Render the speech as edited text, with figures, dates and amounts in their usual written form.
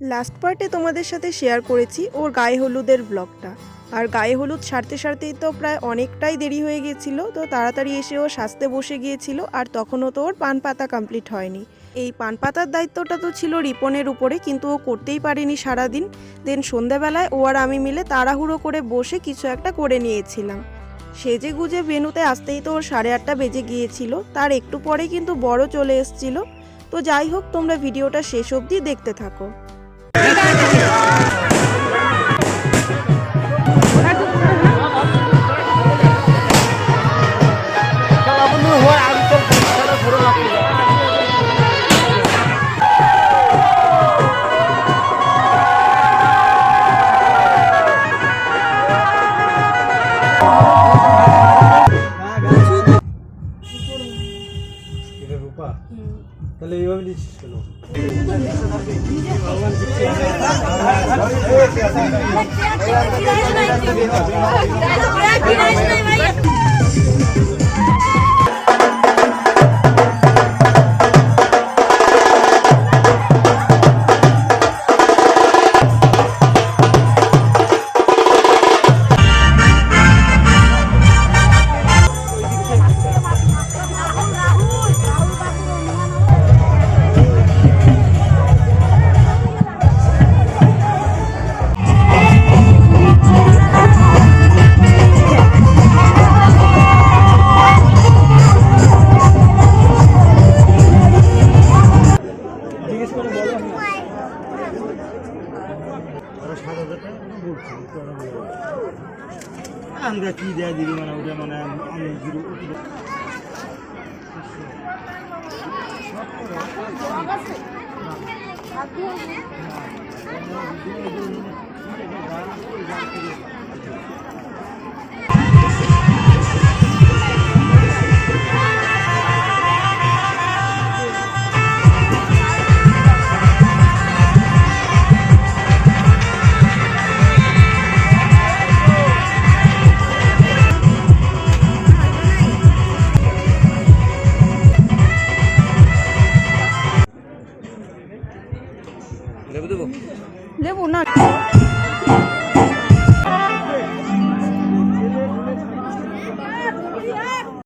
Last পার্টে তোমাদের সাথে শেয়ার করেছি ওর গায়ে হলুদের ব্লগটা। আর গায়ে হলুদ সারতেই তো প্রায় অনেকটাই দেরি হয়ে গিয়েছিল, তো তাড়াতাড়ি এসে ও সাজতে বসে গিয়েছিল। আর তখনও তো ওর পান পাতা কমপ্লিট হয়নি। এই পান পাতার দায়িত্বটা তো ছিল রিপনের উপরে, কিন্তু ও করতেই পারেনি সারাদিন। দেন সন্ধেবেলায় ও আর আমি মিলে তাড়াহুড়ো করে বসে কিছু একটা করে নিয়েছিলাম। সেজে গুজে ভেন্যুতে আসতেই তো ওর 8:30 বেজে গিয়েছিল। তার একটু পরে কিন্তু বড় চলে এসেছিল। তো যাই হোক, তোমরা ভিডিওটা শেষ অবধি দেখতে থাকো। তাহলে এইভাবে নিচ্ছিস কেন? আমরা কি দেয়া দিবি মানে ওটা মানে আমি লেবু না